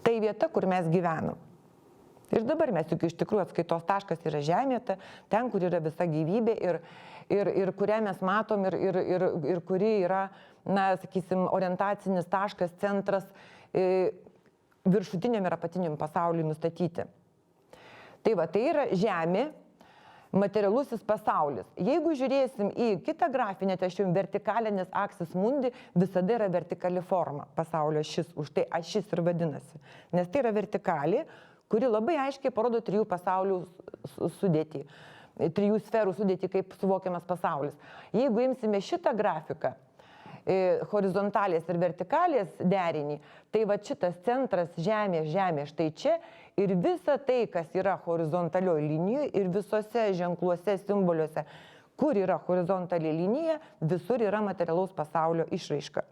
Tai vieta, kur mes gyvenam. Ir dabar mes juk iš tikrųjų atskaitos taškas yra Žemė, ten, kur yra visa gyvybė ir kurią mes matom ir kuri yra, na, sakysim, orientacinis taškas, centras viršutiniam ir apatiniam pasauliui nustatyti. Tai va, tai yra Žemė, materialusis pasaulis. Jeigu žiūrėsim į kitą grafinę, tai aš jums vertikalė, nes aksis mundi visada yra vertikali forma pasaulio ašis, už tai ašis ir vadinasi. Nes tai yra vertikali, kuri labai aiškiai parodo trijų pasaulių sudėtį, trijų sferų sudėtį, kaip suvokiamas pasaulis. Jeigu imsime šitą grafiką, horizontalės ir vertikalės derinį, tai va šitas centras Žemė, štai čia ir visa tai, kas yra horizontalioj linijoje ir visose ženkluose, simboliuose, kur yra horizontali linija, visur yra materialaus pasaulio išraiška.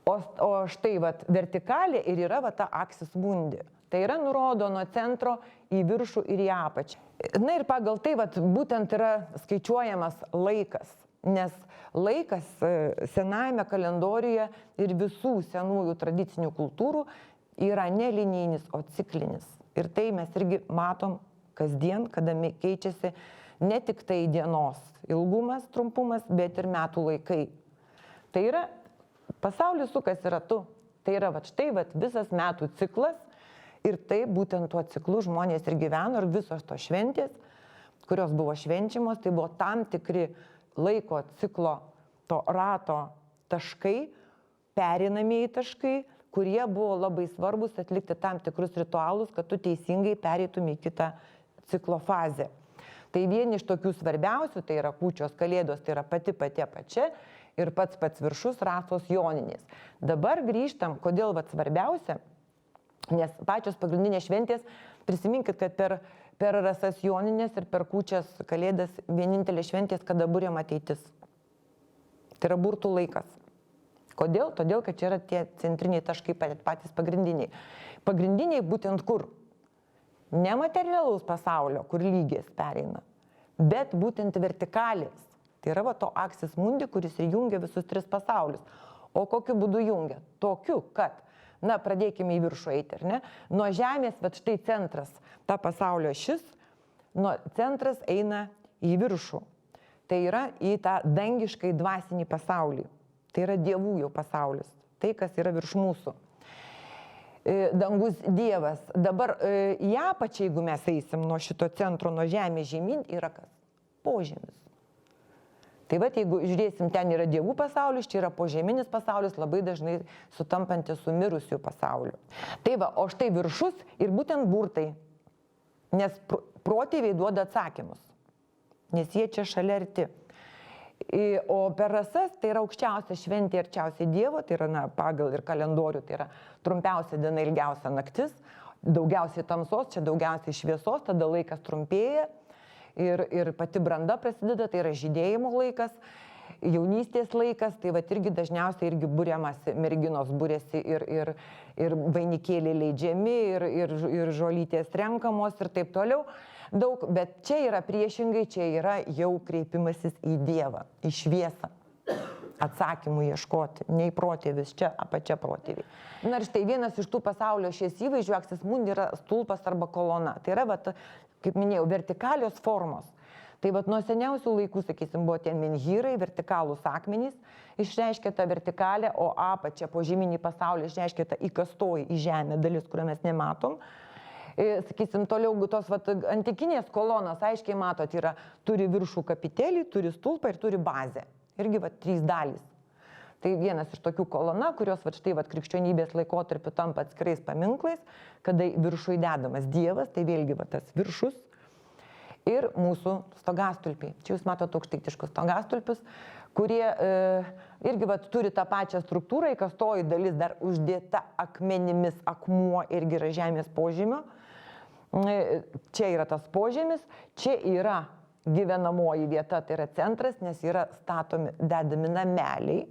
O štai va vertikalė ir yra va ta aksis mundi. Tai yra nurodo nuo centro į viršų ir į apačią. Na ir pagal tai va būtent yra skaičiuojamas laikas. Nes laikas senajame kalendoriuje ir visų senųjų tradicinių kultūrų yra ne linijinis, o ciklinis. Ir tai mes irgi matom kasdien, kada keičiasi ne tik tai dienos ilgumas, trumpumas, bet ir metų laikai. Tai yra, pasaulis sukasi ratu. Tai yra štai visas metų ciklas ir tai būtent tuo ciklu žmonės ir gyveno ir visos tos šventės, kurios buvo švenčiamos, tai buvo tam tikri laiko ciklo, to rato taškai, pereinamieji taškai, kurie buvo labai svarbus atlikti tam tikrus ritualus, kad tu teisingai pereitum į kitą ciklo fazę. Tai vieni iš tokių svarbiausių, tai yra kūčios, kalėdos, tai yra pati apačia ir pats viršus rasos joninės. Dabar grįžtam, kodėl svarbiausia, nes pačios pagrindinės šventės, prisiminkit, kad per rasas joninės ir per kūčias kalėdas vienintelė šventės, kada būrėm ateitis. Tai yra burtų laikas. Kodėl? Todėl, kad čia yra tie centriniai taškai patys pagrindiniai. Pagrindiniai būtent kur? Ne materialaus pasaulio, kur lygės pereina, bet būtent vertikalės. Tai yra to aksis mundi, kuris ir jungia visus tris pasaulius. O kokiu būdu jungia? Tokiu, kad, na, pradėkime į viršų eiti, ar ne? Nuo Žemės, bet štai centras, ta pasaulio šis, nuo centras eina į viršų. Tai yra į tą dangiškai dvasinį pasaulį. Tai yra dievų jau pasaulis. Tai, kas yra virš mūsų. Dangus dievas. Dabar į apačią, jeigu mes eisim nuo šito centro, nuo Žemės žemyn, yra kas? Požemis. Tai va, jeigu žiūrėsim, ten yra dievų pasaulis, čia yra požeminis pasaulis, labai dažnai sutampantis su mirusių pasauliu. Tai va, o štai viršus ir būtent burtai. Nes protėviai duoda atsakymus. Nes jie čia šalia arti. O per rasas tai yra aukščiausia šventė, arčiausiai Dievo, tai yra pagal ir kalendorių, tai yra trumpiausia diena, ilgiausia naktis, daugiausiai tamsos, čia daugiausiai šviesos, tada laikas trumpėja ir pati branda prasideda, tai yra žydėjimo laikas, jaunystės laikas, tai va irgi dažniausiai irgi būriamasi, merginos būrėsi ir vainikėliai leidžiami, ir žolytės renkamos ir taip toliau. Daug, bet čia yra priešingai, čia yra jau kreipimasis į Dievą, į šviesą, atsakymų ieškoti, ne į protėvius, čia apačia protėviai. Na ir štai vienas iš tų pasaulio šies įvaizdžių aksis mundi yra stulpas arba kolona. Tai yra, kaip minėjau, vertikalios formos. Tai nuo seniausių laikų, sakysim, buvo tie menhyrai, vertikalūs akmenys, išreiškia tą vertikalę, o apačia po žeminį pasaulį išreiškia tą įkastoji į žemę dalis, kurią mes nematom. Sakysim, toliau tos antikinės kolonos, aiškiai matot, turi viršų kapitelį, turi stulpą ir turi bazę. Irgi trys dalys. Tai vienas iš tokių kolona, kurios štai krikščionybės laikotarpiu tampa atskirais paminklais, kada viršui dedamas Dievas, tai vėlgi tas viršus ir mūsų stogastulpiai. Čia jūs matot aukštaitiškus stogastulpius, kurie irgi turi tą pačią struktūrą, įkastoji dalis dar uždėta akmenimis, akmuo irgi yra žemės požemio. Čia yra tas požemis, čia yra gyvenamoji vieta, tai yra centras, nes yra statomi, dedami nameliai,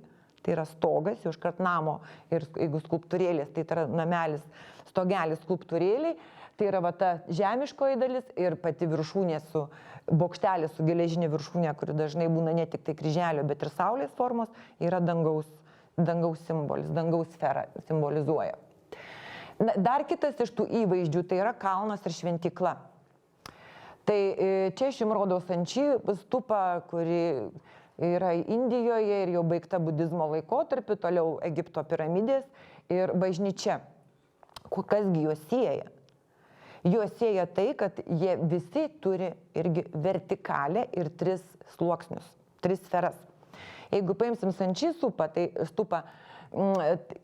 tai yra stogas, jau iškart namo ir jeigu skulptūrėlės, tai yra namelis, stogelis skulptūrėliai, tai yra ta žemiškoji dalis ir pati viršūnė su bokštelė, su geležinė viršūnė, kuri dažnai būna ne tik tai kryželio, bet ir saulės formos, yra dangaus simbolis, dangaus sfera simbolizuoja. Dar kitas iš tų įvaizdžių tai yra kalnas ir šventykla. Tai čia aš jums rodau Sanči stupą, kuri yra Indijoje ir jau baigta budizmo laikotarpiu, toliau Egipto piramidės ir bažnyčia. Kasgi juos sieja? Juos sieja tai, kad jie visi turi irgi vertikalę ir 3 sluoksnius, 3 sferas. Jeigu paimsim Sanči stupą,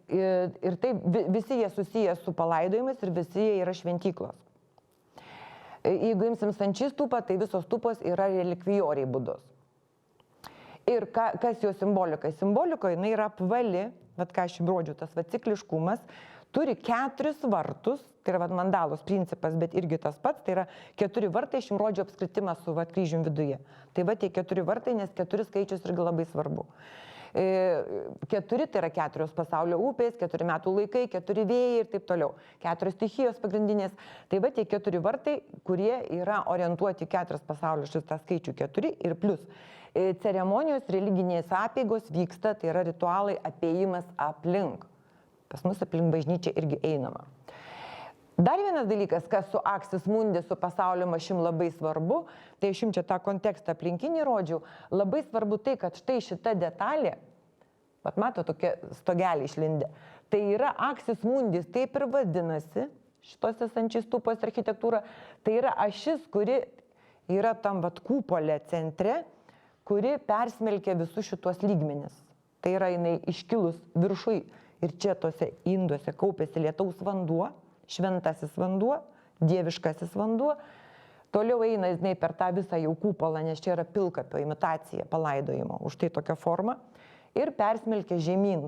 ir tai visi jie susiję su palaidojimais ir visi jie yra šventyklos. Jeigu imsim Sanči stupą, tai visos stupos yra relikvijoriai Budos. Ir kas jo simbolika? Simbolika jinai yra apvali, bet ką aš įrodžiu, tas cikliškumas, turi 4 vartus, tai yra mandalos principas, bet irgi tas pats, tai yra 4 vartai, aš jums rodžiu apskritimą su kryžium viduje. Tai tie 4 vartai, nes 4 skaičius irgi labai svarbu. 4 tai yra 4 pasaulio upės, 4 metų laikai, 4 vėjai ir taip toliau. 4 stichijos pagrindinės. Tai tie 4 vartai, kurie yra orientuoti 4 pasaulio šitą skaičių 4 ir plus. Ceremonijos, religinės apeigos vyksta, tai yra ritualai apėjimas aplink. Pas mus aplink bažnyčią irgi einama. Dar vienas dalykas, kas su Axis Mundi, su pasaulio mašim labai svarbu, tai aš jums čia tą kontekstą aplinkinį rodžiau, labai svarbu tai, kad štai šita detalė, mato tokia stogelė išlindė, tai yra Axis Mundis, taip ir vadinasi, šitose Sanči stupos architektūra, tai yra ašis, kuri yra tam kupolė centre, kuri persmelkia visus šitos lygmenis. Tai yra jinai iškilus viršui ir čia tose induose kaupėsi lietaus vanduo, šventasis vanduo, dieviškasis vanduo, toliau eina jinai per tą visą jau kupolą, nes čia yra pilkapio imitacija palaidojimo, už tai tokia forma, ir persmelkia žemyn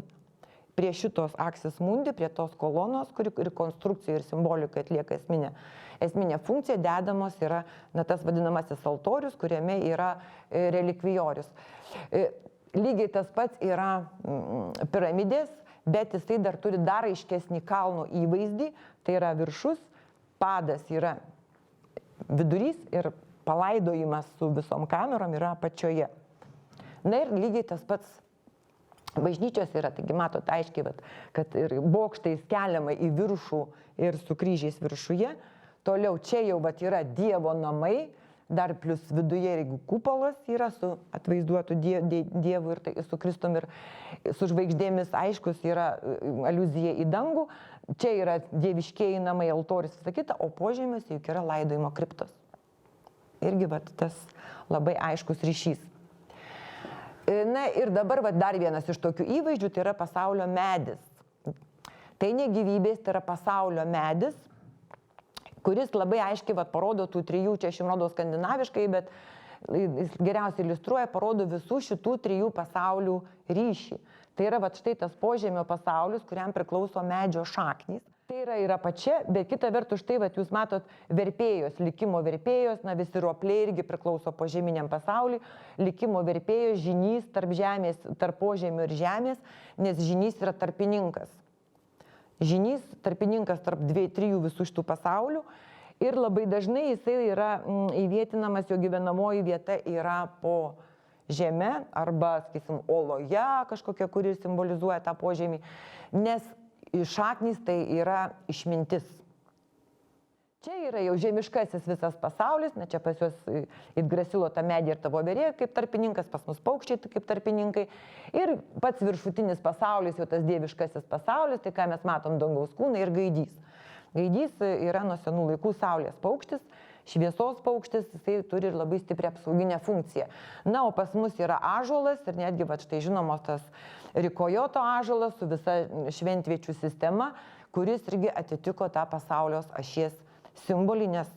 prie šitos Axis Mundi, prie tos kolonos, kuri ir konstrukcija ir simbolika atlieka esminė funkcija, dedamos yra tas vadinamasis altorius, kuriame yra relikvijorius. Lygiai tas pats yra piramidės, bet jisai dar turi dar aiškesnį kalno įvaizdį, tai yra viršus, padas yra vidurys ir palaidojimas su visom kamerom yra apačioje. Na ir lygiai tas pats bažnyčios yra, taigi matot aiškiai, kad ir bokštais keliama į viršų ir su kryžiais viršuje, toliau čia jau yra Dievo namai, dar plus viduje ir kupolas yra su atvaizduotu Dievu ir tai, su Kristum ir su žvaigždėmis, aiškus yra aliuzija į dangų, čia yra dieviškieji namai, altorius, visą kitą, o požemės juk yra laidojimo kriptos. Irgi tas labai aiškus ryšys. Na ir dabar dar vienas iš tokių įvaizdžių, tai yra pasaulio medis. Tai ne gyvybės, tai yra pasaulio medis, kuris labai aiškiai parodo tų 3, čia aš jums rodau skandinaviškai, bet jis geriausiai iliustruoja, parodo visų šitų 3 pasaulių ryšį. Tai yra štai tas požemio pasaulis, kuriam priklauso medžio šaknys. Tai yra apačia, bet kita vertus štai jūs matot verpėjos, likimo verpėjos, visi ropliai irgi priklauso požeminiam pasauliui, likimo verpėjos žynys tarp požemio ir žemės, nes žynys yra tarpininkas. Žynys tarpininkas tarp 2-3 visų šitų pasaulių ir labai dažnai jisai yra įvietinamas, jo gyvenamoji vieta yra po žeme arba, sakysim, oloje kažkokia, kuri simbolizuoja tą požemį, nes šaknys tai yra išmintis. Čia yra jau žemiškasis visas pasaulis, čia pas juos Yggdrasilo ta medė ir ta voverė kaip tarpininkas, pas mus paukščiai kaip tarpininkai. Ir pats viršutinis pasaulis, jau tas dieviškasis pasaulis, tai ką mes matom dangaus kūnai ir gaidys. Gaidys yra nuo senų laikų saulės paukštis, šviesos paukštis, jisai turi ir labai stiprią apsauginę funkciją. Na, o pas mus yra ąžuolas ir netgi štai žinomos tas Rikojoto ąžuolas su visa šventviečių sistema, kuris irgi atitiko tą pasaulios ašies simbolį, nes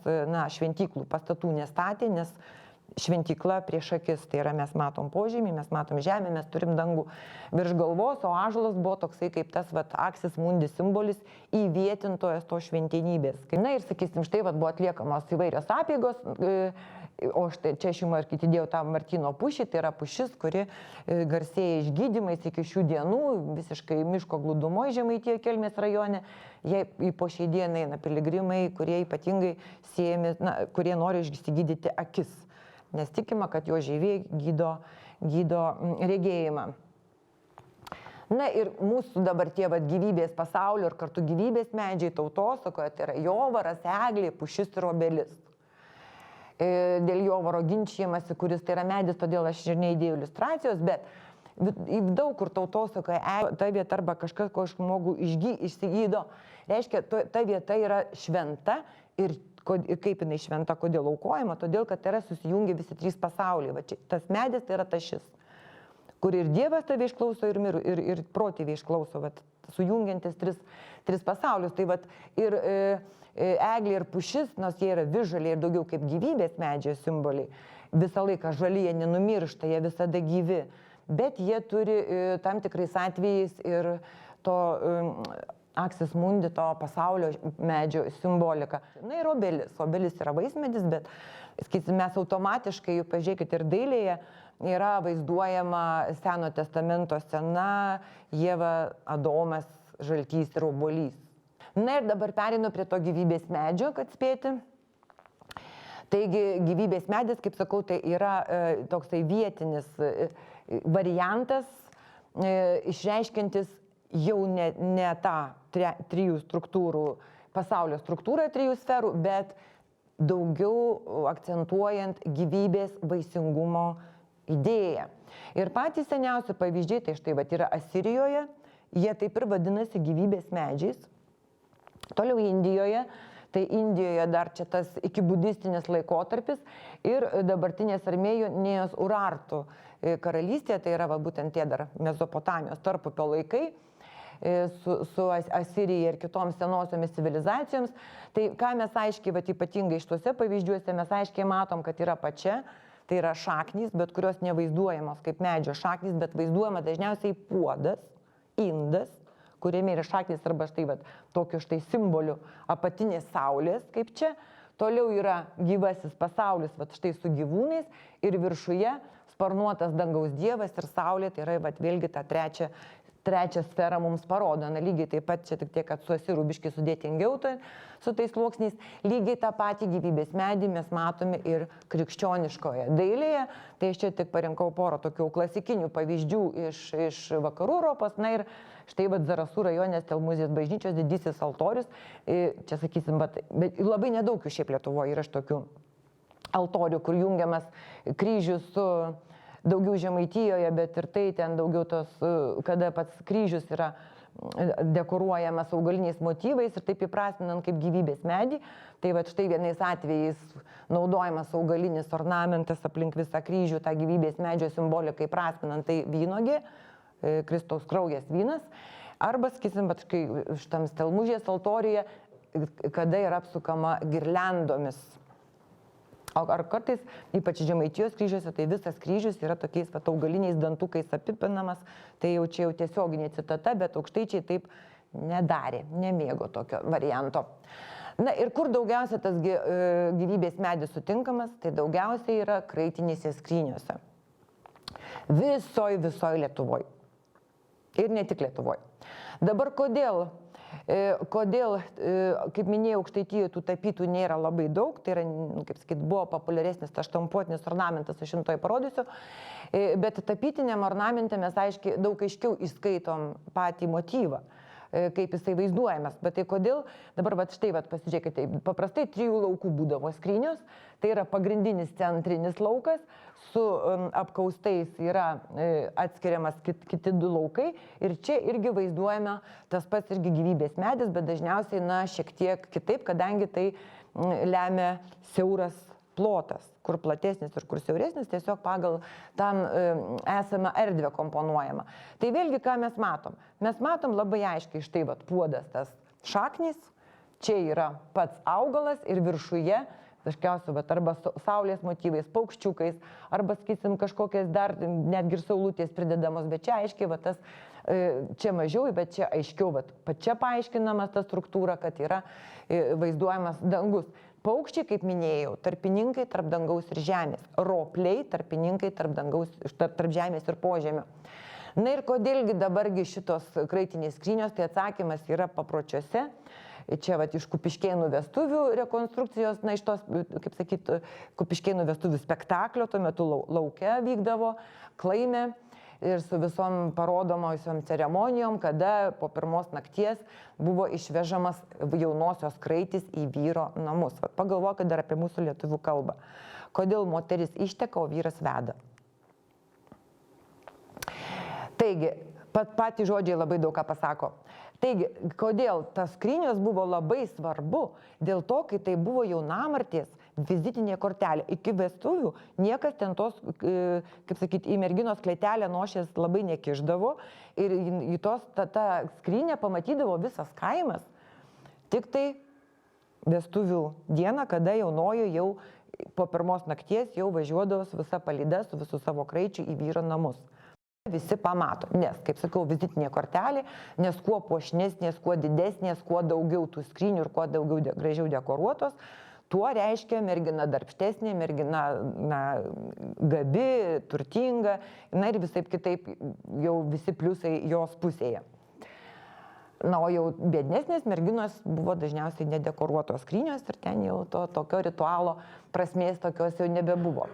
šventyklų pastatų nestatė, nes šventykla prieš akis, tai yra mes matom požemį, mes matom žemę, mes turim dangų virš galvos, o ąžuolas buvo toksai kaip tas Axis Mundi simbolis įvietintojas to šventenybės. Na ir sakysim, štai buvo atliekamos įvairios apeigos, o štai čia aš jums įdėjau tą Martyno pušį, tai yra pušis, kuri garsėja išgydymais iki šių dienų, visiškai miško glūdumoje Žemaitijoje Kelmės rajone. Jie po šiai dienai eina piligrimai, kurie ypatingai siejami, kurie nori išsigydyti akis, nes tikima, kad jo žievė gydo regėjimą. Na ir mūsų dabar tie gyvybės pasaulio ir kartu gyvybės medžiai tautosakoje, tai yra jovaras, eglė, pušis ir obelis. Dėl jovaro ginčijamasi, kuris tai yra medis, todėl aš ir neįdėjau iliustracijos, bet daug kur tautosakoje ta vieta arba kažkas, ko žmogų išsigydo, reiškia, ta vieta yra šventa ir kaip jinai šventa, kodėl aukojama, todėl, kad tai yra susijungia visi trys pasauliai. Va, čia, tas medis tai yra tašis, kur ir Dievas tave išklauso, ir protėviai išklauso, vat, sujungiantis tris pasaulius. Tai vat, ir eglė ir pušis, nors jie yra visžaliai ir daugiau kaip gyvybės medžio simboliai, visą laiką žali, jie nenumiršta, jie visada gyvi, bet jie turi tam tikrais atvejais ir to aksis mundi, to pasaulio medžio simboliką. Na ir obelis yra vaismedis, bet mes automatiškai, juk pažiūrėkit, ir dailėje yra vaizduojama Seno testamento scena, Ieva, Adomas, žaltys ir obuolys. Na ir dabar perinu prie to gyvybės medžio, kad spėti. Taigi gyvybės medis, kaip sakau, tai yra toksai vietinis variantas, išreiškiantis jau ne tą trijų struktūrų, pasaulio struktūrą trijų sferų, bet daugiau akcentuojant gyvybės vaisingumo idėją. Ir patys seniausi pavyzdžiai, tai štai yra Asirijoje, jie taip ir vadinasi gyvybės medžiais. Toliau Indijoje, tai Indijoje dar čia tas iki budistinis laikotarpis ir dabartinės Armėnijos Urartų karalystė, tai yra būtent tie dar Mesopotamijos tarpupio laikai, su Asirija ir kitoms senosiomis civilizacijoms. Tai ką mes aiškiai, ypatingai iš tuose pavyzdžiuose, mes aiškiai matom, kad yra pačia, tai yra šaknys, bet kurios nevaizduojamos kaip medžio šaknys, bet vaizduojama dažniausiai puodas, indas, kuriame yra šaknys arba štai tokiu štai simboliu apatinės saulės, kaip čia. Toliau yra gyvasis pasaulis, štai su gyvūnais ir viršuje sparnuotas dangaus dievas ir saulė, tai yra vėlgi tą trečią sferą mums parodo. Na, lygiai taip pat čia tik tiek, kad su Asirų biškai sudėtingiau su tais sluoksniais. Lygiai tą patį gyvybės medį mes matome ir krikščioniškoje dailėje. Tai aš čia tik parinkau porą tokių klasikinių pavyzdžių iš vakarų Europos. Na ir štai Zarasų rajone Stelmuzijos bažnyčios didysis altorius. Čia sakysim, bet labai nedaug jų šiaip Lietuvoje yra iš tokių altorių, kur jungiamas kryžius su daugiau Žemaitijoje, bet ir tai ten daugiau tos, kada pats kryžius yra dekoruojamas augaliniais motyvais ir taip įprasminant kaip gyvybės medį. Tai štai vienais atvejais naudojamas augalinis ornamentas aplink visą kryžių, tą gyvybės medžio simboliką įprasminant, tai vynuogė, Kristaus kraujas vynas. Arba, sakysim, kai šitam Stelmužės altoriuje, kada yra apsukama girliandomis. Ar kartais, ypač Žemaitijos kryžiuose, tai visas kryžius yra tokiais augaliniais dantukais apipinamas, tai jau čia jau tiesioginė citata, bet aukštaičiai taip nedarė, nemėgo tokio varianto. Na ir kur daugiausia tas gyvybės medis sutinkamas, tai daugiausiai yra kraitinėse skryniuose. Visoj Lietuvoje. Ir ne tik Lietuvoje. Dabar kodėl, kaip minėjau, Aukštaitijoje tų tapytų nėra labai daug, tai yra, kaip sakyt, buvo populiaresnis tas štampuotinis ornamentas, aš jums to parodysiu, bet tapytiniam ornamente mes daug aiškiau įskaitom patį motyvą, kaip jisai vaizduojamas. Bet tai kodėl, dabar štai pasižiūrėkite, paprastai 3 laukų būdavo skrynios, tai yra pagrindinis centrinis laukas, su apkaustais yra atskiriamas kiti 2 laukai ir čia irgi vaizduojame tas pats irgi gyvybės medis, bet dažniausiai, šiek tiek kitaip, kadangi tai lemia siauras plotas, kur platesnis ir kur siauresnis, tiesiog pagal tam esamą erdvę komponuojama. Tai vėlgi, ką mes matom? Mes matom labai aiškiai štai puodas tas šaknys, čia yra pats augalas ir viršuje dažniausiai arba saulės motyvais, paukščiukais, arba, sakysim, kažkokiais dar netgi ir saulutės pridedamos, bet čia aiškiai, tas čia mažiau, bet čia aiškiau, čia paaiškinamas ta struktūra, kad yra vaizduojamas dangus. Paukščiai, kaip minėjau, tarpininkai tarp dangaus ir žemės, ropliai tarpininkai tarp žemės ir požemio. Na ir kodėlgi dabargi šitos kraitinės skrynios, tai atsakymas yra papročiuose. Čia iš Kupiškėnų vestuvių rekonstrukcijos, iš tos, kaip sakyt, Kupiškėnų vestuvių spektaklio, tuo metu lauke vykdavo, Klaime. ir su visom parodomosiom ceremonijom, kada po pirmos nakties buvo išvežamas jaunosios kraitis į vyro namus. Vat pagalvokit dar apie mūsų lietuvių kalbą. Kodėl moteris išteka, o vyras veda. Taigi, patys žodžiai labai daug ką pasako. Taigi, kodėl tas skrynios buvo labai svarbu? Dėl to, kai tai buvo jaunamartės vizitinė kortelė. Iki vestuvių niekas ten tos, kaip sakyti, į merginos kletelę nošės labai nekišdavo ir į tą skrynę pamatydavo visas kaimas. Tik tai vestuvių dieną, kada jaunojo jau po pirmos nakties jau važiuodavo su visa palyda, su visų savo kraičiu į vyro namus. Visi pamato, nes, kaip sakau, vizitinė kortelė, nes kuo puošnesnės, kuo didesnės, kuo daugiau tų skrynių ir kuo daugiau gražiau dekoruotos, tuo reiškia mergina darbštesnė, mergina gabi, turtinga, na ir visaip kitaip jau visi pliusai jos pusėje. Na, o jau biednesnės merginos buvo dažniausiai nedekoruotos skrynios ir ten jau tokio ritualo prasmės tokios jau nebebuvo.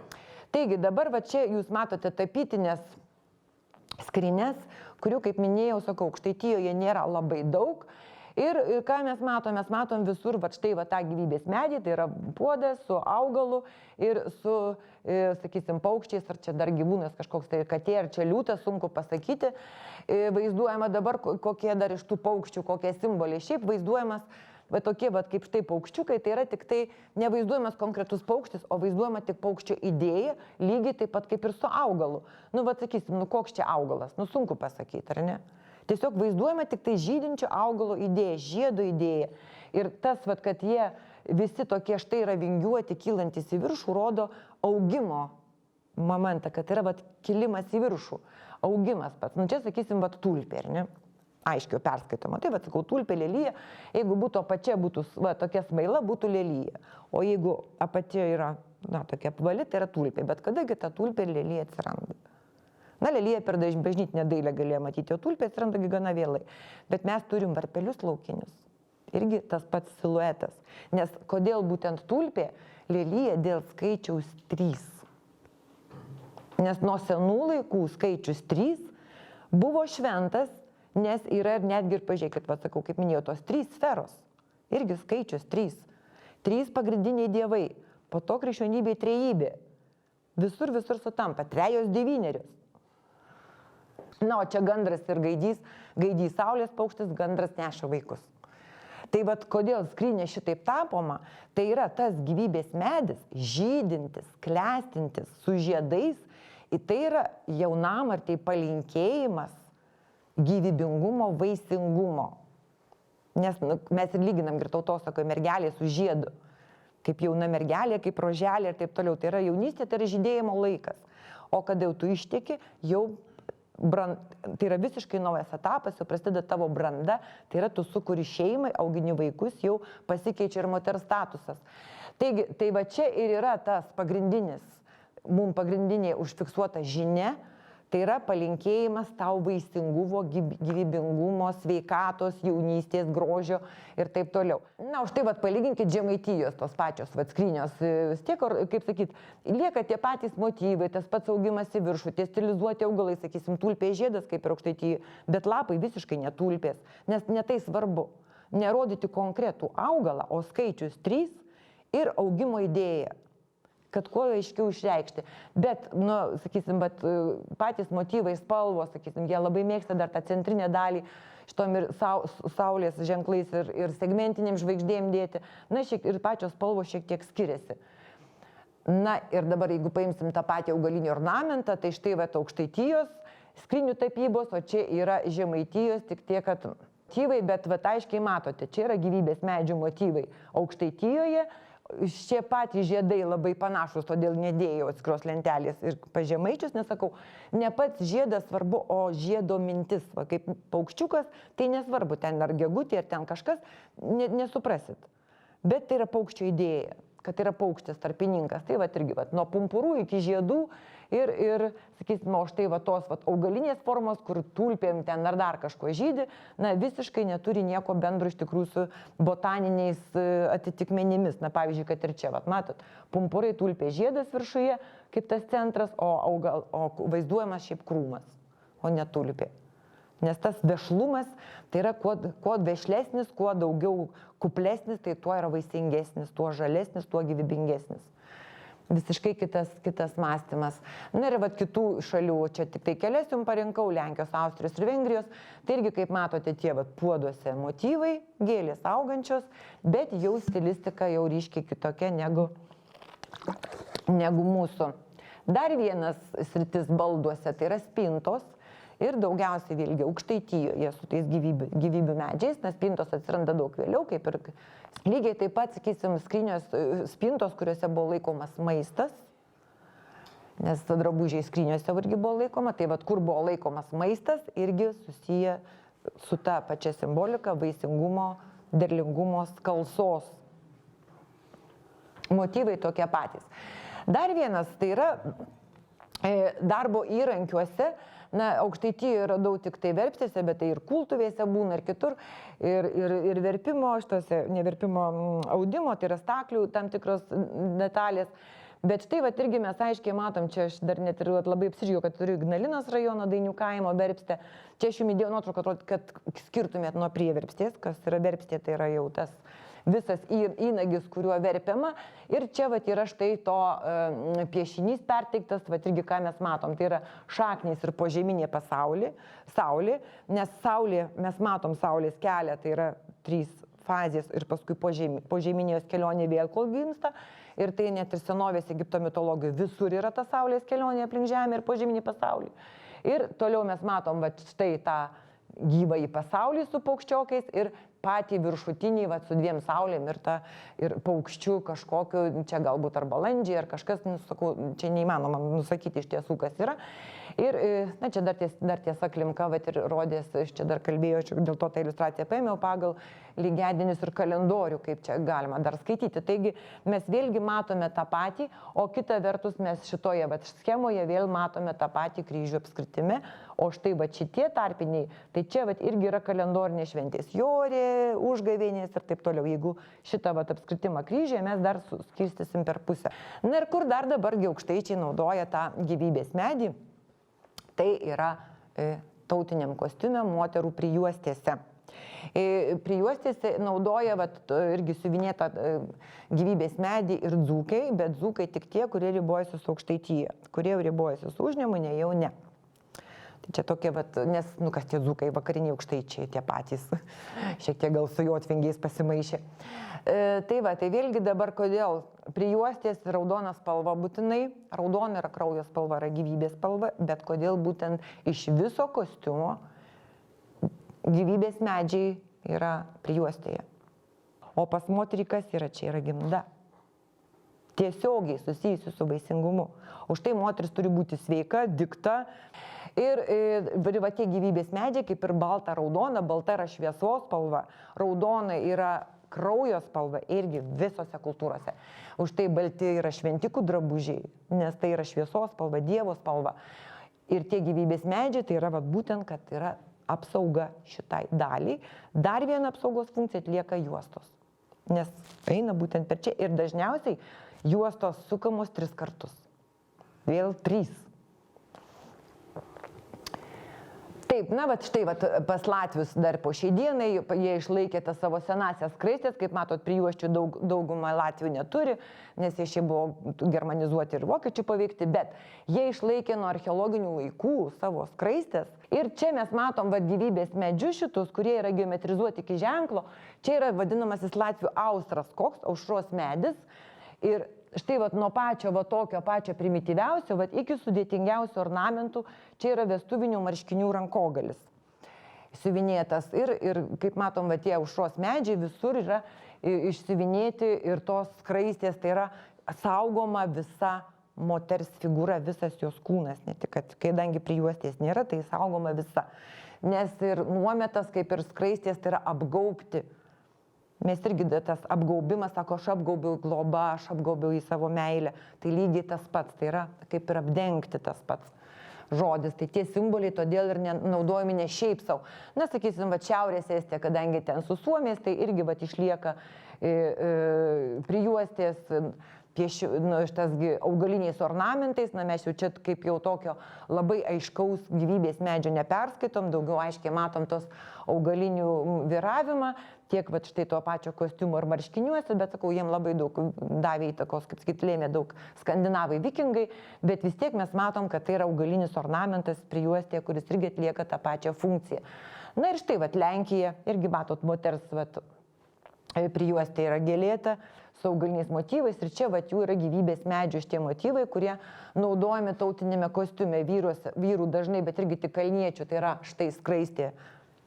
Taigi dabar va čia jūs matote tapytinės skrynes, kurių, kaip minėjau, sakau, Aukštaitijoje nėra labai daug. Ir ką mes matom? Mes matom visur, va štai va tą gyvybės medį, tai yra puodas su augalu ir su, sakysim, paukščiais, ar čia dar gyvūnas kažkoks, tai katė, ar čia liūtas, sunku pasakyti. Vaizduojama dabar kokie dar iš tų paukščių, kokie simboliai. Šiaip vaizduojamas, va tokie, va kaip štai paukščiukai, tai yra tik tai nevaizduojamas konkretus paukštis, o vaizduojama tik paukščio idėja, lygiai taip pat kaip ir su augalu. Nu, va sakysim, nu koks čia augalas, nu sunku pasakyti, ar ne? Tiesiog vaizduojama tik tai žydinčio augalo idėja, žiedo idėja. Ir tas, va, kad jie visi tokie štai yra vingiuoti, kylantis į viršų, rodo augimo momentą, kad yra va kilimas į viršų, augimas pats. Nu, čia sakysim, va tulpė, ar ne? Aiškiau perskaitoma. Tai, va, sakau, tulpė, lelyja. Jeigu būtų apačia, būtų va, tokia smaila, būtų lelyja. O jeigu apačia yra, na, tokia apvali, tai yra tulpė. Bet kadagi ta tulpė ir lelyja atsiranda? Na, lelyja per bažnytinę dailę galėjo matyti, o tulpė atsiranda gana vėlai. Bet mes turim varpelius laukinius. Irgi tas pats siluetas. Nes kodėl būtent tulpė? Lelyja dėl skaičiaus 3. Nes nuo senų laikų skaičius 3 buvo šventas, nes yra ir netgi ir pažiūrėkit, va sakau, kaip minėjau, tos 3 sferos. Irgi skaičius 3. 3 pagrindiniai dievai. Po to krikščionybė trejybė. Visur sutampa. 3 devynerios. Na, o čia gandras ir gaidys. Gaidys saulės paukštis, gandras neša vaikus. Tai vat kodėl skrynė šitaip tapoma, tai yra tas gyvybės medis, žydintis, klestintis, su žiedais. Ir tai yra jaunamartei palinkėjimas gyvybingumo, vaisingumo. Nes mes ir lyginam ir tautosakoje mergelė su žiedu. Kaip jauna mergelė, kaip roželė ir taip toliau. Tai yra jaunystė, tai yra žydėjimo laikas. O kada jau tu išteki, jau tai yra visiškai naujas etapas, jau prasideda tavo branda, tai yra tu sukuri šeimai, augini vaikus, jau pasikeičia ir moters statusas. Taigi, tai va čia ir yra tas pagrindinis, mums pagrindinė užfiksuota žinia, tai yra palinkėjimas tau vaisingumo, gyvybingumo, sveikatos, jaunystės, grožio ir taip toliau. Na, už tai vat palyginkit Žemaitijos tos pačios vat skrynios. Vis tiek, kaip sakyt, lieka tie patys motyvai, tas pats augimas į viršų, tie stilizuoti augalai, sakysim, tulpės žiedas kaip ir Aukštaitijoj, bet lapai visiškai netulpės, nes ne tai svarbu. Nerodyti konkretų augalą, o skaičius 3 ir augimo idėja. Kad kuo aiškiau išreikšti. Bet, nu, sakysim, patys motyvai, spalvos, sakysim, jie labai mėgsta dar tą centrinę dalį šitom ir saulės ženklais ir segmentiniam žvaigždėm dėti. Na, ir pačios spalvos šiek tiek skiriasi. Na, ir dabar, jeigu paimsim tą patį augalinį ornamentą, tai štai va Aukštaitijos skrynių tapybos, o čia yra Žemaitijos, tik tiek, kad motyvai, bet va aiškiai matote, čia yra gyvybės medžių motyvai. Aukštaitijoje šie patys žiedai labai panašus, todėl nedėjau atskiros lentelės ir pažemaičius, nesakau, ne pats žiedas svarbu, o žiedo mintis, va, kaip paukščiukas, tai nesvarbu, ten ar gegutė, ar ten kažkas, nesuprasit. Bet tai yra paukščio idėja, kad yra paukštis tarpininkas, tai va irgi va, nuo pumpurų iki žiedų ir sakysime, o štai va tos va, augalinės formos, kur tulpėm ten ar dar kažko žydi, na visiškai neturi nieko bendro iš tikrųjų su botaniniais atitikmenimis. Na pavyzdžiui, kad ir čia, va, matot, pumpurai tulpė žiedas viršuje, kaip tas centras, o vaizduojamas šiaip krūmas. o ne tulpė. Nes tas vešlumas, tai yra kuo vešlesnis, kuo daugiau kuplesnis, tai tuo yra vaisingesnis, tuo žalesnis, tuo gyvybingesnis. Visiškai kitas mąstymas. Na ir vat kitų šalių, čia tik tai kelias jums parinkau, Lenkijos, Austrijos ir Vengrijos, tai irgi, kaip matote, tie vat puoduose motyvai, gėlės augančios, bet jau stilistika jau ryškiai kitokia negu mūsų. Dar vienas sritis balduose, tai yra spintos. Ir daugiausiai vėlgi Aukštaitijoje su tais gyvybių medžiais, nes spintos atsiranda daug vėliau, kaip ir lygiai taip pat, sakysim, spintos, kuriuose buvo laikomas maistas, nes drabužiai skryniuose irgi buvo laikoma, tai vat kur buvo laikomas maistas, irgi susiję su ta pačia simbolika vaisingumo, derlingumo, skalsos. Motyvai tokie patys. Dar vienas, tai yra darbo įrankiuose. Na, Aukštaitijoje radau tik tai verpstėse, bet tai ir kultuvėse būna ir kitur. Ir verpimo, neverpimo audimo, tai yra staklių tam tikros detalės. Bet štai vat irgi mes aiškiai matom, čia aš dar net ir labai apsidžiaugiau, kad turiu Ignalinos rajono Dainių kaimo verpstę. Čia aš jums įdėjau nuotrauką, kad skirtumėt nuo prieverpstės, kas yra verpstė, tai yra jau tas visas įnagis, kuriuo verpiama. Ir čia vat yra štai to piešinys perteiktas, vat irgi ką mes matom, tai yra šaknys ir požeminė saulė, nes saulė, mes matom saulės kelią, tai yra 3 fazės ir paskui požeminės kelionė vėl kol gimsta. Ir tai net ir senovės Egipto mitologijoje visur yra ta saulės kelionė aplink žemę ir požeminį pasaulį. Ir toliau mes matom vat štai tą gyvąjį pasaulį su paukščiokais ir patį viršutinį, vat, su 2 saulėm ir paukščių kažkokiu, čia galbūt ar balandžiai, ar kažkas, sakau, čia neįmanoma nusakyti iš tiesų, kas yra. Ir, na, čia dar tiesa Klimka, vat, ir rodės, aš čia dar kalbėjau, dėl to tą iliustraciją paėmiau pagal lygiadienius ir kalendorių, kaip čia galima dar skaityti. Taigi mes vėlgi matome tą patį, o kita vertus mes šitoje vat, schemoje vėl matome tą patį kryžių apskritime, o štai vat, šitie tarpiniai, tai čia vat, irgi yra kalendorinės šventės. Jorė, užgavėnės ir taip toliau. Jeigu šitą vat, apskritimą kryžiuje mes dar skirstysim per pusę. Na ir kur dar dabargi aukštaičiai naudoja tą gyvybės medį, tai yra tautiniam kostiume moterų prijuostėse. Prijuostėse naudoja vat, irgi siuvinėtą gyvybės medį ir dzūkai, bet dzūkai tik tie, kurie ribojasi su Aukštaitija. Kurie ribojasi su Užnemunė, jau ne. Tai čia tokie, vat, nes, kas tie dzūkai, vakariniai Aukštaičiai, tie patys, šiek tiek gal su jotvingiais pasimaišė. Tai va, tai vėlgi dabar kodėl prijuostės raudona spalva būtinai, raudona yra kraujo spalva, yra gyvybės spalva, bet kodėl būtent iš viso kostiumo gyvybės medžiai yra prijuostėje. O pas moterį kas yra? Čia yra gimda. Tiesiogiai susijusi su vaisingumu. Už tai moteris turi būti sveika, dikta. Ir va tie gyvybės medžiai, kaip ir balta yra šviesos spalva, raudona yra kraujo spalva irgi visose kultūrose. Už tai balti yra šventikų drabužiai, nes tai yra šviesos spalva, Dievo spalva. Ir tie gyvybės medžiai tai yra būtent, kad yra apsauga šitai daliai. Dar viena apsaugos funkcija atlieka juostos, nes eina būtent per čia ir dažniausiai juostos sukamos 3 kartus. Vėl 3. Taip, na, štai pas latvius dar po šiai dienai, jie išlaikė tas savo senasias skraistės, kaip matot, prijuosčių daugumą latvių neturi, nes jie šie buvo germanizuoti ir vokiečių paveikti, bet jie išlaikė nuo archeologinių laikų savo skraistės. Ir čia mes matom gyvybės medžius šitus, kurie yra geometrizuoti iki ženklo. Čia yra vadinamasis latvių austras, koks aušros medis. Ir štai nuo tokio pačio primityviausio iki sudėtingiausių ornamentų čia yra vestuvinių marškinių rankogalis siuvinėtas. Ir kaip matom, tie aušros medžiai visur yra išsiuvinėti ir tos skraistės, tai yra saugoma visa moters figūra, visas jos kūnas, ne tik, kad kadangi prijuostės nėra, tai saugoma visa. Nes ir nuometas, kaip ir skraistės, tai yra apgaubti. Mes irgi tas apgaubimas, sako, aš apgaubiau globą, aš apgaubiau į savo meilę. Tai lygiai tas pats, tai yra kaip ir apdengti tas pats žodis. Tai tie simboliai todėl ir naudojami ne šiaip savo. Na, sakysim, Šiaurės Estija, kadangi ten su Suomiais, tai irgi išlieka prijuostės, šitasgi augaliniais ornamentais, na mes jau čia kaip jau tokio labai aiškaus gyvybės medžio neperskaitom, daugiau aiškiai matom tos augalinių viravimą, tiek va štai to pačio kostiumo ir marškiniuose, bet sakau, jiem labai daug davė įtakos, kaip sakyt, lėmė daug skandinavai vikingai, bet vis tiek mes matom, kad tai yra augalinis ornamentas prijuostėje, kuris irgi atlieka tą pačią funkciją. Na ir štai, va, Lenkija, irgi matot, moters, va, prijuostė yra gėlėta su augaliniais motyvais ir čia vat jų yra gyvybės medžių šitie motyvai, kurie naudojami tautinėme kostiume vyrų dažnai, bet irgi tik kalniečių, tai yra štai skraistė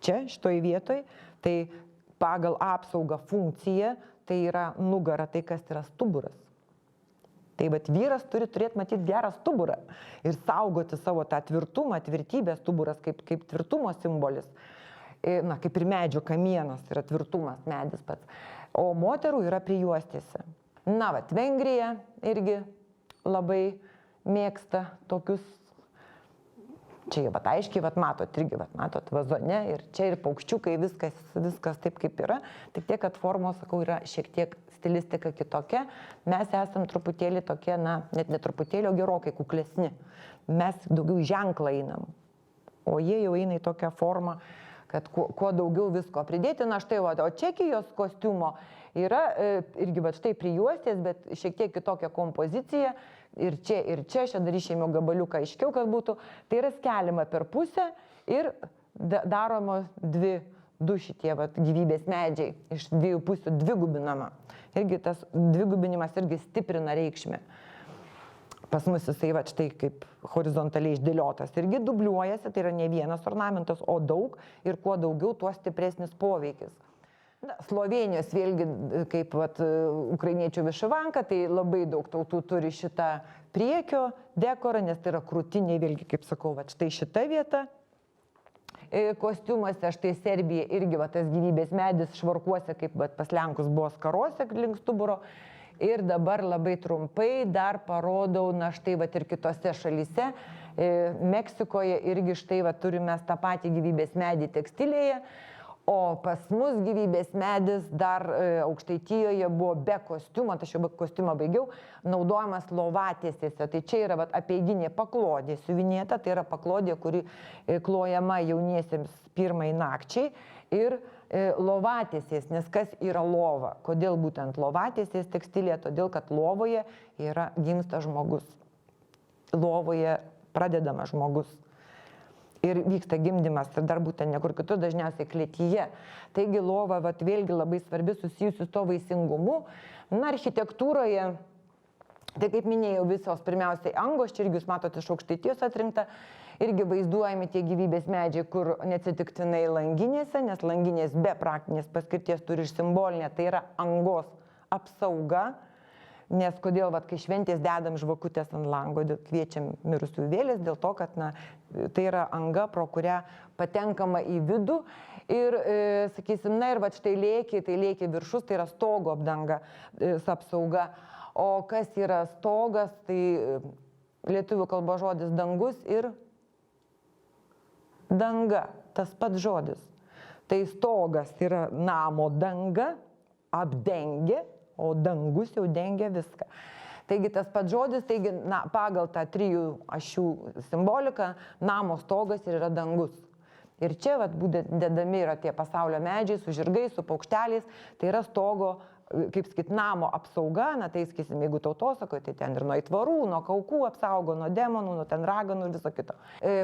čia, šitoj vietoj, tai pagal apsaugą funkciją, tai yra nugara, tai kas yra stuburas. Tai vat vyras turi turėti matyti gerą stuburą ir saugoti savo tą tvirtumą, tvirtybę, stuburas kaip tvirtumo simbolis. Na, kaip ir medžio kamienas yra tvirtumas medis pats, o moterų yra prijuostėse. Na, vat, Vengrija irgi labai mėgsta tokius, čia vat aiškiai, vat matot, irgi vat matot vazone ir čia ir paukščiukai, viskas taip kaip yra, tik tiek, kad formos, sakau, yra šiek tiek stilistika kitokia, mes esam truputėlį tokie, na, net ne truputėlį, o gerokai kuklesni, mes daugiau į ženklą einam, o jie jau eina į tokią formą, kad kuo daugiau visko pridėti. Na štai, o Čekijos kostiumo yra irgi va štai prijuostės, bet šiek tiek kitokia kompozicija. Ir čia, aš dar išėmiau gabaliuką aiškiau, kad būtų. Tai yra skeliama per pusę ir daromos du šitie va, gyvybės medžiai iš dviejų pusių dvigubinama. Irgi tas dvigubinimas irgi stiprina reikšmę. Pas mus jisai va štai kaip horizontaliai išdėliotas irgi dubliuojasi, tai yra ne vienas ornamentas, o daug ir kuo daugiau, tuo stipresnis poveikis. Na, Slovėnijos vėlgi kaip vat, ukrainiečių višivanka, tai labai daug tautų turi šitą priekio dekorą, nes tai yra krūtiniai, vėlgi kaip sakau, va štai šita vieta. Kostiumuose, štai Serbija irgi va, tas gyvybės medis švarkuose, kaip va, pas Lenkus buvo skaruose link stuburo. Ir dabar labai trumpai dar parodau, na štai va ir kitose šalyse, Meksikoje irgi štai va turime tą patį gyvybės medį tekstilėje, o pas mus gyvybės medis dar Aukštaitijoje buvo be kostiumo, tai aš jau kostiumą baigiau, naudojamas lovatėsėse. Tai čia yra va, apeiginė paklodė siuvinėta, tai yra paklodė, kuri klojama jauniesiems pirmai nakčiai ir lovatėsės, nes kas yra lova? Kodėl būtent lovatėsės tekstilė? Todėl, kad lovoje yra gimsta žmogus. Lovoje pradedama žmogus. Ir vyksta gimdymas ir dar būtent nekur kitur, dažniausiai klėtyje. Taigi lova vat, vėlgi labai svarbi susijusi su to vaisingumu. Na, architektūroje, tai kaip minėjau, visos pirmiausiai angos, čia irgi jūs matote iš Aukštaitijos atrinkta, irgi vaizduojami tie gyvybės medžiai, kur neatsitiktinai langinėse, nes langinės be praktinės paskirties turi ir simbolinė, tai yra angos apsauga, nes kodėl, vat, kai šventės dedam žvakutės ant lango, kviečiam mirusių vėlės, dėl to, kad na, tai yra anga, pro kurią patenkama į vidų ir, sakysim, na ir vat, štai lėkiai, tai lėkiai viršus, tai yra stogo apdanga, apsauga, o kas yra stogas, tai lietuvių kalbos žodis dangus ir danga, tas pats žodis. Tai stogas yra namo danga, apdengia, o dangus jau dengia viską. Taigi tas pats žodis, taigi, na, pagal tą trijų ašių simboliką, namo stogas ir yra dangus. Ir čia vat, dedami yra tie pasaulio medžiai su žirgais, su paukšteliais, tai yra stogo, kaip sakyt, namo apsauga, na tai, sakysim, jeigu tautosakoje, tai ten ir nuo aitvarų, nuo kaukų apsaugo, nuo demonų, nuo ten raganų ir viso kito.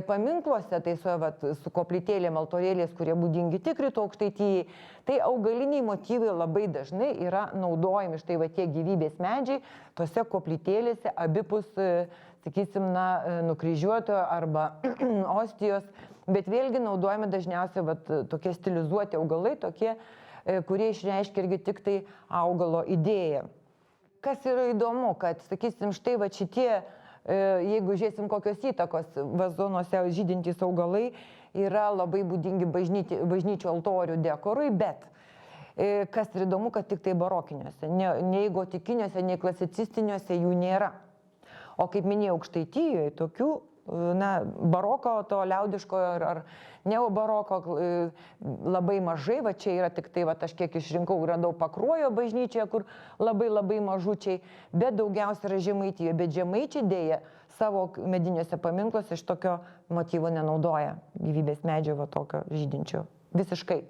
Paminkluose, tai su koplytėlėm, altorėlės, kurie būdingi tik Rytų Aukštaitijai, tai augaliniai motyvai labai dažnai yra naudojami, štai va tie gyvybės medžiai, tose koplytėlėse abipus, sakysim, na, nukryžiuotojo arba ostijos, bet vėlgi naudojami dažniausiai va, tokie stilizuoti augalai, tokie, kurie išreiškia irgi tik tai augalo idėją. Kas yra įdomu, kad, sakysim, štai va šitie, jeigu žiūrėsim kokios įtakos vazonuose žydintys augalai, yra labai būdingi bažnyčių altorių dekorui, bet kas yra įdomu, kad tik tai barokiniuose, nei gotikiniuose, nei klasicistiniuose jų nėra. O kaip minėjau, Aukštaitijoje tokių na, baroko, to liaudiškojo ar neobaroko labai mažai, va čia yra tik tai, va aš kiek išrinkau, radau Pakruojo bažnyčioje, kur labai mažučiai, bet daugiausia yra Žemaitijoje, bet žemaičiai dėja savo mediniuose paminkluose iš tokio motyvo nenaudoja, gyvybės medžio va tokio žydinčio, visiškai.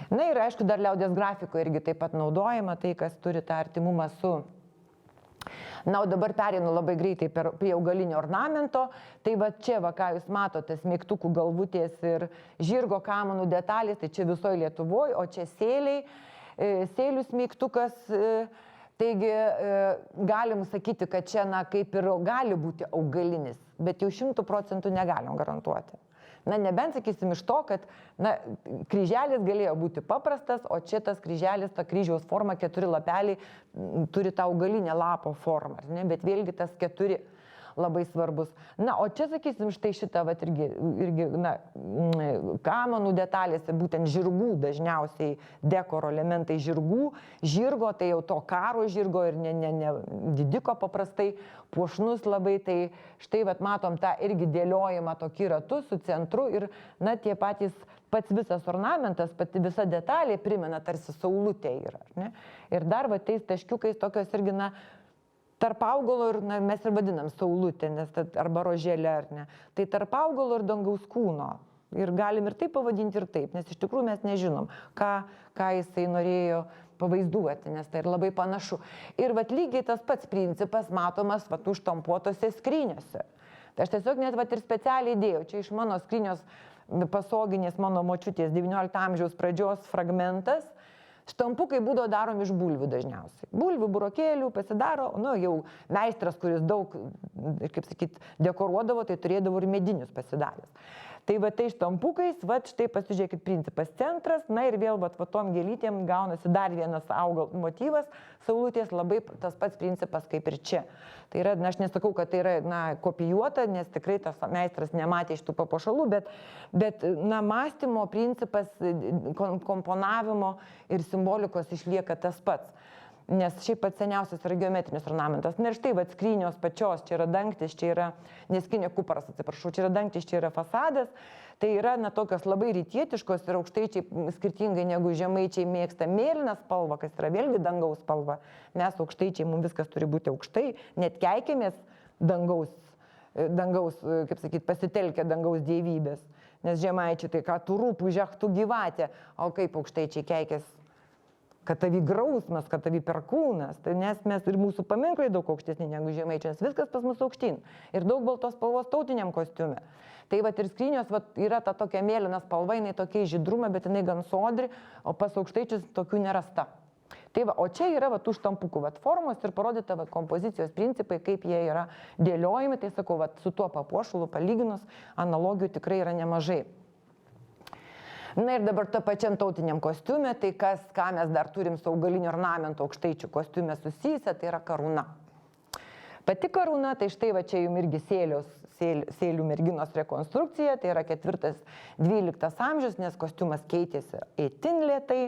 Na ir aišku, dar liaudies grafikoje irgi taip pat naudojama, tai kas turi tą artimumą su... Na, o dabar pereinu labai greitai prie augalinio ornamento, tai va čia, va ką jūs matote, smeigtukų galvutės ir žirgo kamanų detalės, tai čia visoje Lietuvoje, o čia sėliai, sėlių smeigtukas, taigi galim sakyti, kad čia, na, kaip ir gali būti augalinis, bet jau 100% negalim garantuoti. Na, nebent sakysim iš to, kad, na, kryželis galėjo būti paprastas, o čia tas kryželis, ta kryžiaus forma, 4 lapeliai turi tą augalinę lapo formą, ne? Bet vėlgi tas 4 labai svarbus. Na, o čia, sakysim, štai šitą, vat, irgi, na, kamanų detalėse, būtent žirgų, dažniausiai dekoro elementai žirgų, žirgo, tai jau to karo žirgo ir ne didiko paprastai, puošnus labai, tai štai, vat, matom tą irgi dėliojimą tokį ratu su centru ir, na, tie patys, pats visas ornamentas, pati visa detalė primena tarsi saulutė yra, ne? Ir dar, va, tais taškiukais tokios irgi, na, tarp augalo ir, na, mes ir vadinam saulutė, nes arba rožėlė, ar ne. Tai tarp augalo ir dangaus kūno. Ir galim ir taip pavadinti ir taip, nes iš tikrųjų mes nežinom, ką jisai norėjo pavaizduoti, nes tai ir labai panašu. Ir vat lygiai tas pats principas matomas vat užtampuotose skryniose. Tai aš tiesiog net vat ir specialiai dėjau, čia iš mano skrynios pasoginės mano močiutės 19 amžiaus pradžios fragmentas. Štampukai būdavo daromi iš bulvių dažniausiai. Bulvių, burokėlių pasidaro, nu, jau meistras, kuris daug, kaip sakyt, dekoruodavo, tai turėdavo ir medinius pasidaręs. Tai va tai štampukais, va štai pasižiūrėkit principas centras, na ir vėl va tom gėlytėm gaunasi dar vienas augal motyvas, saulutės labai tas pats principas kaip ir čia. Tai yra, na, aš nesakau, kad tai yra, na, kopijuota, nes tikrai tas meistras nematė iš tų papuošalų, bet na, mąstymo principas, komponavimo ir simbolikos išlieka tas pats. Nes šiaip pats seniausias yra geometrinis ornamentas. Na ir štai, va, skrynios pačios, čia yra dangtis, čia yra, neskynė kuparas, atsiprašau, čia yra dangtis, čia yra fasadas. Tai yra, na, tokios labai rytietiškos ir aukštaičiai, skirtingai negu žemaičiai mėgsta mėlyną spalvą, kas yra vėlgi dangaus spalva. Mes aukštaičiai, mums viskas turi būti aukštai, net keikėmės dangaus, kaip sakyt, pasitelkę dangaus dievybės. Nes žemaičiai, tai ką tu rūpų, žechtų gyvatė, o kaip aukštaičiai keikės, kad tavi grausmas, kad tavi perkūnas, tai nes mes ir mūsų paminklai daug aukštesni negu žemaičiai, viskas pas mus aukštyn ir daug baltos spalvos tautiniam kostiume. Tai vat ir skrynios vat, yra ta tokia mėlyna spalva, jinai tokia žydruma, bet jinai gan sodri, o pas aukštaičius tokių nerasta. Tai va, o čia yra vat, tų štampukų vat, formos ir parodyta vat, kompozicijos principai, kaip jie yra dėliojami, tai sakau, vat, su tuo papuošalu palyginus analogijų tikrai yra nemažai. Na ir dabar to pačiam tautiniam kostiume, tai ką mes dar turim su augaliniu ornamentu aukštaičių kostiume susijusią, tai yra karūna. Pati karūna, tai štai va čia jums irgi sėlių merginos rekonstrukcija, tai yra 4-12 amžius, nes kostiumas keitėsi itin lėtai.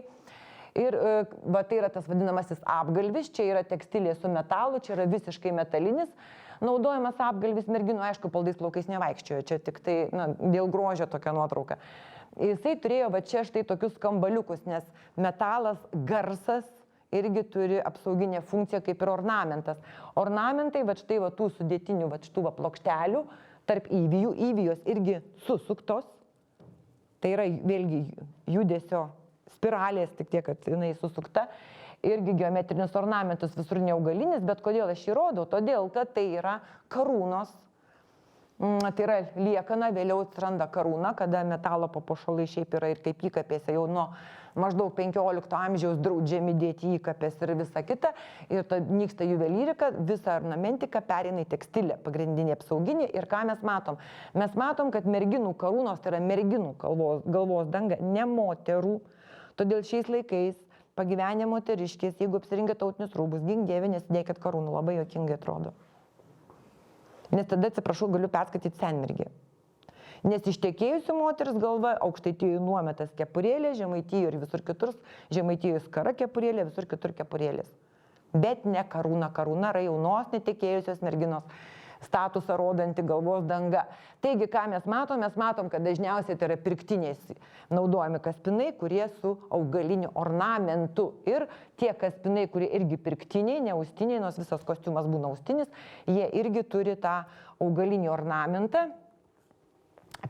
Ir va tai yra tas vadinamasis apgalvis, čia yra tekstilė su metalu, čia yra visiškai metalinis. Naudojamas apgalvis merginų, aišku, paldais plaukais nevaikščiojo, čia tik tai, na, dėl grožio tokia nuotrauka. Jisai turėjo va čia štai tokius kambaliukus, nes metalas, garsas irgi turi apsauginę funkciją kaip ir ornamentas. Ornamentai va štai va tų sudėtinių va šitų va plokštelių tarp įvijų, įvijos irgi susuktos. Tai yra vėlgi judesio spiralės, tik tiek, kad jinai susukta. Irgi geometrinis ornamentas visur neaugalinis, bet kodėl aš jį rodau? Todėl, kad tai yra karūnos. Tai yra liekana, vėliau atsiranda karūna, kada metalo papuošalai šiaip yra ir kaip įkapėse jau nuo maždaug 15 amžiaus draudžiami dėti įkapės ir visa kita. Ir to nyksta juvelyrika, visa ornamentika pereina į tekstilę, pagrindinė apsauginė. Ir ką mes matom? Mes matom, kad merginų karūnos, tai yra merginų galvos danga, ne moterų. Todėl šiais laikais pagyvenę moteriškės, jeigu apsirinkę tautinius rūbus, gink dieve, nesidėkit karūnų, labai juokingai atrodo. Nes tada, atsiprašau, galiu perskaityti senmergį. Nes ištekėjusių moteris galva aukštaitijoje nuometas kepurėlė, žemaitijoje ir visur kitur, žemaitijoje skara kepurėlė, visur kitur kepurėlės. Bet ne karūna. Karūna yra jaunos netekėjusios merginos statusą rodanti galvos danga. Taigi, ką mes matom? Mes matom, kad dažniausiai tai yra pirktiniais naudojami kaspinai, kurie su augaliniu ornamentu. Ir tie kaspinai, kurie irgi pirktiniai, ne austiniai, nors visas kostiumas būna austinis, jie irgi turi tą augalinį ornamentą,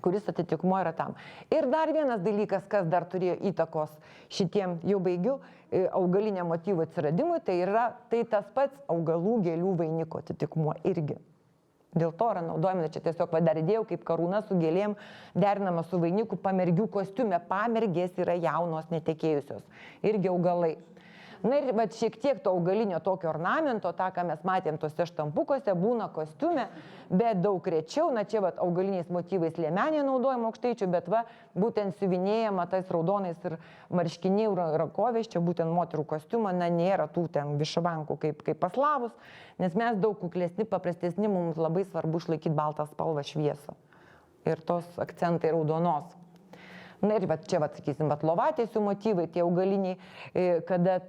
kuris atitikmuo yra tam. Ir dar vienas dalykas, kas dar turėjo įtakos šitiem, jau baigiu, augalinio motyvų atsiradimui, tai yra tas pats augalų gėlių vainiko atitikmuo irgi. Dėl to yra naudojami, čia tiesiog dar įdėjau kaip karūna su gėlėm, derinama su vainiku pamergių kostiume. Pamergės yra jaunos netekėjusios, irgi augalai. Na ir šiek tiek to augalinio tokio ornamento, tą, ką mes matėm tose štampukuose, būna kostiume, bet daug rečiau, na čia augaliniais motyvais liemenė naudojama aukštaičių, bet būtent siuvinėjama tais raudonais ir marškiniai rankovės, čia būtent moterų kostiumą, na nėra tų ten višvankų kaip pas slavus, nes mes daug kuklesni, paprastesni, mums labai svarbu išlaikyti baltą spalvą šviesą ir tos akcentai raudonos. Na ir čia, sakysim, lovatėsių motyvai, tie augaliniai, kada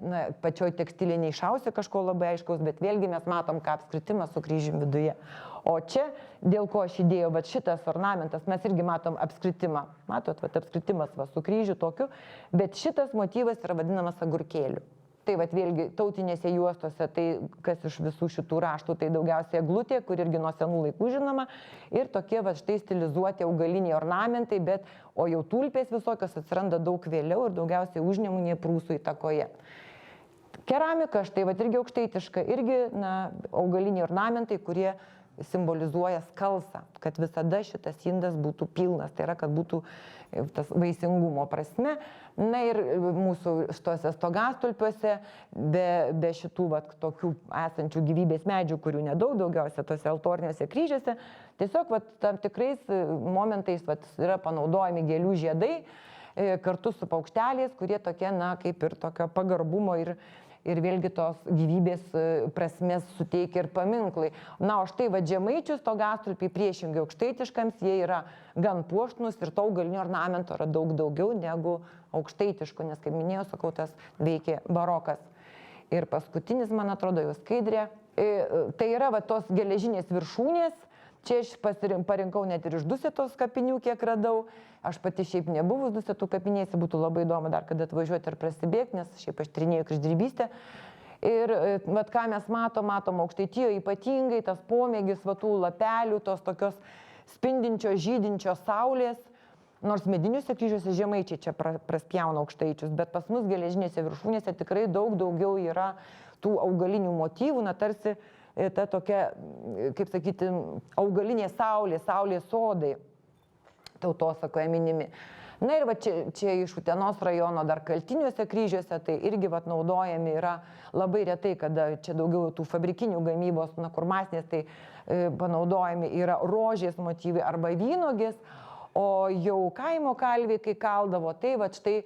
pačioj tekstilė neišausia kažko labai aiškaus, bet vėlgi mes matom, ką apskritimas su kryžium viduje. O čia, dėl ko aš įdėjau, šitas ornamentas, mes irgi matom apskritimą. Matot, apskritimas su kryžiu tokiu, bet šitas motyvas yra vadinamas agurkėliu. Tai vėlgi tautinėse juostose, tai kas iš visų šitų raštų, tai daugiausiai eglutė, kur irgi nuo senų laikų žinoma, ir tokie štai stilizuoti augaliniai ornamentai, o jau tulpės visokios atsiranda daug vėliau ir daugiausiai užnemunėje Prūsų įtakoje. Keramika, štai irgi aukštaitiška, irgi augaliniai ornamentai, kurie simbolizuoja skalsą, kad visada šitas indas būtų pilnas, tai yra, kad būtų tas vaisingumo prasme. Na ir mūsų šituose stogastulpiuose, be šitų tokių esančių gyvybės medžių, kurių nedaug, daugiausia tose altoriniuose kryžiuose, tiesiog tam tikrais momentais yra panaudojami gėlių žiedai kartu su paukšteliais, kurie tokie, kaip ir tokio pagarbumo ir vėlgi tos gyvybės prasmės suteikia ir paminklai. Na, o štai žemaičių stogastulpiai priešingai aukštaitiškams, jie yra gan puošnus ir to augalinio ornamento yra daug daugiau negu aukštaitiško, nes, kaip minėjau, sakau, tas veikia barokas. Ir paskutinis, man atrodo, jau skaidrė. Tai yra tos geležinės viršūnės. Čia aš parinkau net ir iš Dusetos kapinių, kiek radau. Aš pati šiaip nebuvus Dusetų kapinėse, būtų labai įdomu dar kada atvažiuoti ir prasidėti, nes šiaip aš tyrinėjau kryždirbystę. Ir ką mes matom Aukštaitijoje ypatingai, tas pomėgis tų lapelių, tos tokios spindinčios, žydinčios saulės. Nors mediniuose kryžiuose žemaičiai čia praspjauna aukštaičius, bet pas mus geležinėse viršūnėse tikrai daug daugiau yra tų augalinių motyvų, tarsi ta tokia, kaip sakyti, augalinė saulės sodai tautosakoje minimi. Na ir čia iš Utenos rajono dar Kaltiniuose kryžiuose, tai irgi naudojami yra labai retai, kada čia daugiau tų fabrikinių gamybos, kur masinės, tai panaudojami yra rožės motyvai arba vynogės, o jau kaimo kalviai, kai kaldavo, tai štai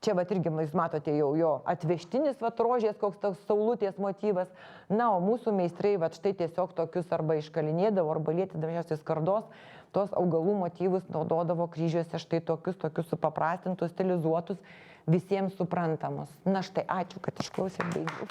čia irgi, jūs matote, jau jo atvežtinis rožės, koks toks saulutės motyvas. Na, o mūsų meistrai štai tiesiog tokius arba iškalinėdavo, arba lietydavo jos į skardos, tos augalų motyvus naudodavo kryžiuose štai tokius supaprastintus, stilizuotus, visiems suprantamus. Na štai, ačiū, kad išklausėt, baigiu.